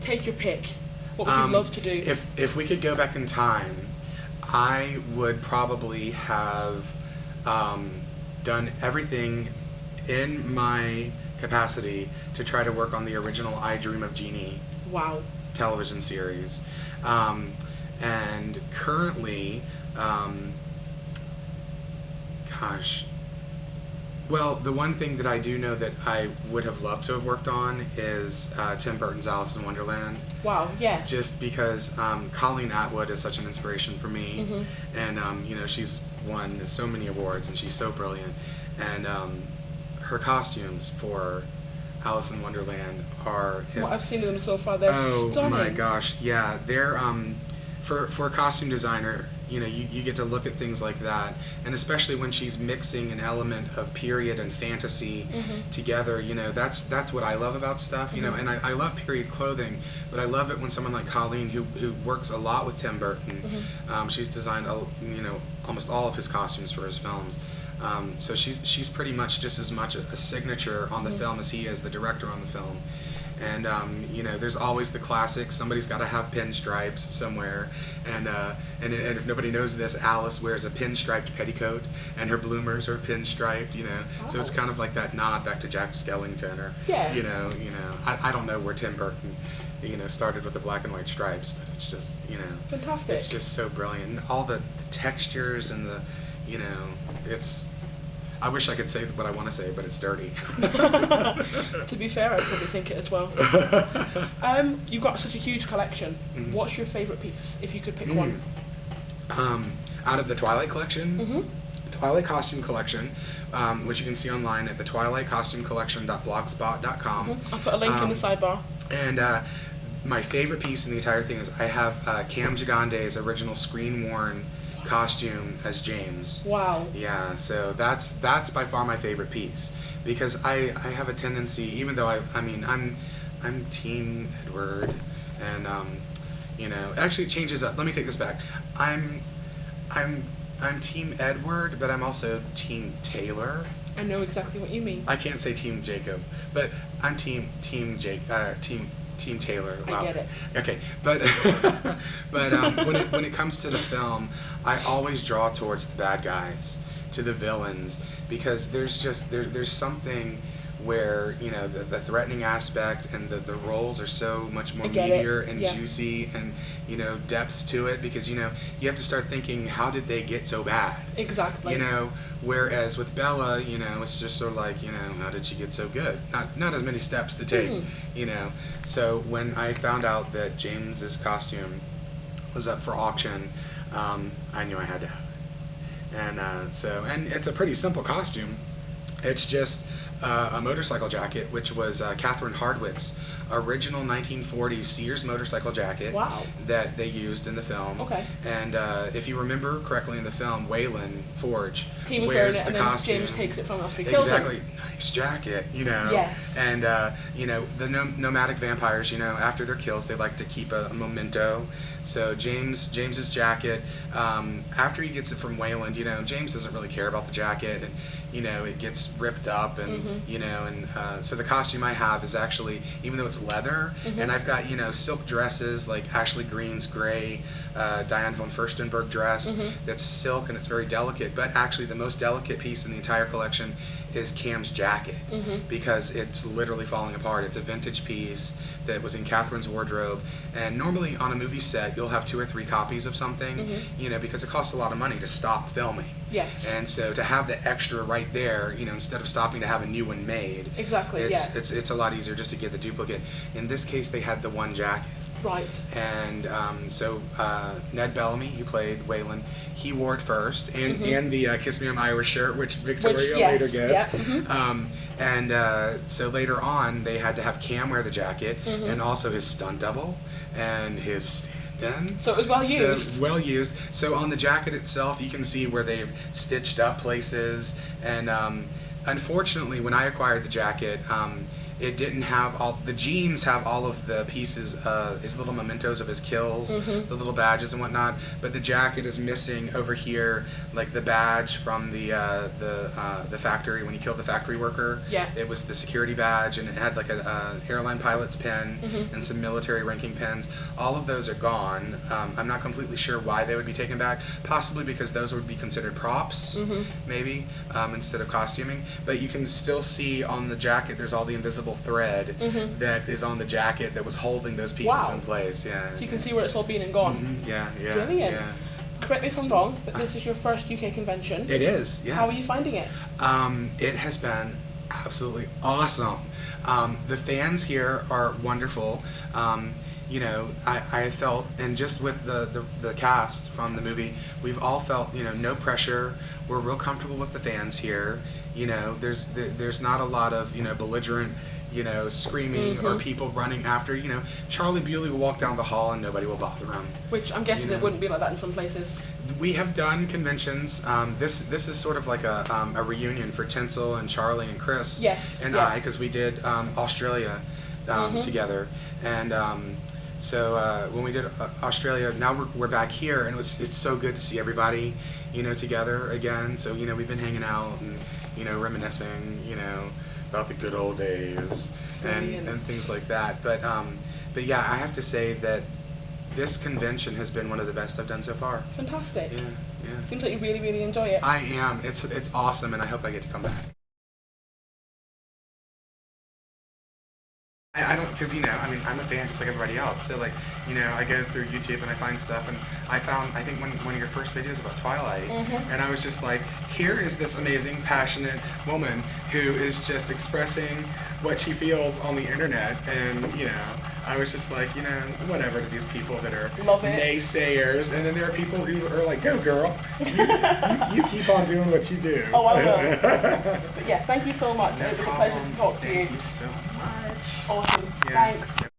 Take your pick. What would you love to do? If we could go back in time, I would probably have done everything in my capacity to try to work on the original I Dream of Jeannie television series. And currently, well, the one thing that I do know that I would have loved to have worked on is Tim Burton's Alice in Wonderland. Wow, yeah. Just because Colleen Atwood is such an inspiration for me, and you know, she's won so many awards and she's so brilliant, and her costumes for Alice in Wonderland are... Well, I've seen them so far, they're stunning. Oh my gosh, yeah, they're for a costume designer, you know, you get to look at things like that, and especially when she's mixing an element of period and fantasy together, you know, that's what I love about stuff, you know, and I love period clothing, but I love it when someone like Colleen, who works a lot with Tim Burton, she's designed, you know, almost all of his costumes for his films, so she's pretty much just as much a signature on the film as he is the director on the film. And you know, there's always the classic. Somebody's got to have pinstripes somewhere, and if nobody knows this, Alice wears a pinstriped petticoat, and her bloomers are pinstriped. You know, so it's kind of like that nod back to Jack Skellington, or you know, I don't know where Tim Burton, you know, started with the black and white stripes, but it's just, you know, fantastic. It's just so brilliant, and all the textures and the, you know, it's. I wish I could say what I want to say, but it's dirty. To be fair, I'd probably think it as well. You've got such a huge collection. What's your favourite piece, if you could pick one? Out of the Twilight collection, Twilight costume collection, which you can see online at the twilightcostumecollection.blogspot.com. I'll put a link in the sidebar. And my favorite piece in the entire thing is I have Cam Gigande's original screen-worn costume as James. Wow. Yeah, so that's by far my favorite piece, because I have a tendency, even though I mean I'm Team Edward, and you know, actually it changes up. Let me take this back. I'm Team Edward, but I'm also Team Taylor. I know exactly what you mean. I can't say Team Jacob, but I'm Team Taylor. Wow. I get it. Okay, but when it comes to the film, I always draw towards the bad guys, to the villains, because there's something where, you know, the threatening aspect and the roles are so much more meatier and juicy, and, you know, depths to it, because, you know, you have to start thinking, how did they get so bad? Exactly. You know, whereas with Bella, you know, it's just sort of like, you know, how did she get so good? Not as many steps to take, you know. So when I found out that James's costume was up for auction, I knew I had to have it. And and it's a pretty simple costume. It's just a motorcycle jacket, which was Catherine Hardwicke's original 1940s Sears motorcycle jacket that they used in the film. Okay. And if you remember correctly in the film, Waylon Forge wears the and then costume. James takes it from him after he kills him. Exactly. Nice jacket, you know. Yes. And you know, the nomadic vampires, you know, after their kills, they like to keep a memento. So James's jacket, after he gets it from Wayland, you know, James doesn't really care about the jacket, and, you know, it gets ripped up, and you know, and so the costume I have is actually, even though it's leather, and I've got, you know, silk dresses like Ashley Green's gray Diane von Furstenberg dress that's silk and it's very delicate, but actually the most delicate piece in the entire collection is Cam's jacket, because it's literally falling apart. It's a vintage piece that was in Catherine's wardrobe, and normally on a movie set you'll have 2 or 3 copies of something, you know, because it costs a lot of money to stop filming. Yes. And so to have the extra right there, you know, instead of stopping to have a new one made, it's a lot easier just to get the duplicate. In this case, they had the one jacket. Right. And so Ned Bellamy, who played Wayland, he wore it first, and the Kiss Me I'm Irish shirt, which Victoria later gets. And so later on, they had to have Cam wear the jacket, and also his stunt double, and his stand-in. So it was well used. So well used. So on the jacket itself, you can see where they've stitched up places, and unfortunately, when I acquired the jacket, It didn't have all the jeans have all of the pieces, his little mementos of his kills, the little badges and whatnot. But the jacket is missing over here, like the badge from the factory when he killed the factory worker. Yeah. It was the security badge, and it had like a airline pilot's pin and some military ranking pins. All of those are gone. I'm not completely sure why they would be taken back. Possibly because those would be considered props, maybe, instead of costuming. But you can still see on the jacket there's all the invisible thread that is on the jacket that was holding those pieces in place. Yeah. So you can see where it's all been and gone. Yeah, yeah. Brilliant. Yeah. Correct me if I'm wrong, but this is your first UK convention. It is, yes. How are you finding it? It has been absolutely awesome. The fans here are wonderful. You know, I felt, and just with the cast from the movie, we've all felt, you know, no pressure. We're real comfortable with the fans here. You know, there's not a lot of, you know, belligerent, you know, screaming or people running after. You know, Charlie Bewley will walk down the hall and nobody will bother him. Which I'm guessing it wouldn't be like that in some places. We have done conventions. This is sort of like a reunion for Tinsel and Charlie and Chris and I, because we did Australia together. And so when we did Australia, now we're back here, and it's so good to see everybody, you know, together again. So, you know, we've been hanging out and, you know, reminiscing, you know, about the good old days and things like that. But yeah, I have to say that this convention has been one of the best I've done so far. Fantastic. Yeah, yeah. Seems like you really, really enjoy it. I am. It's awesome, and I hope I get to come back. I don't, because, you know, I mean, I'm a fan just like everybody else, so, like, you know, I go through YouTube and I find stuff, and I found, I think, one of your first videos about Twilight, and I was just like, here is this amazing, passionate woman who is just expressing what she feels on the internet, and, you know, I was just like, you know, whatever to these people that are naysayers, and then there are people who are like, go girl, you keep on doing what you do. Oh, I will. But yeah, thank you so much. It was a pleasure to talk to you. Thank you so much. Awesome. Yeah. Thanks.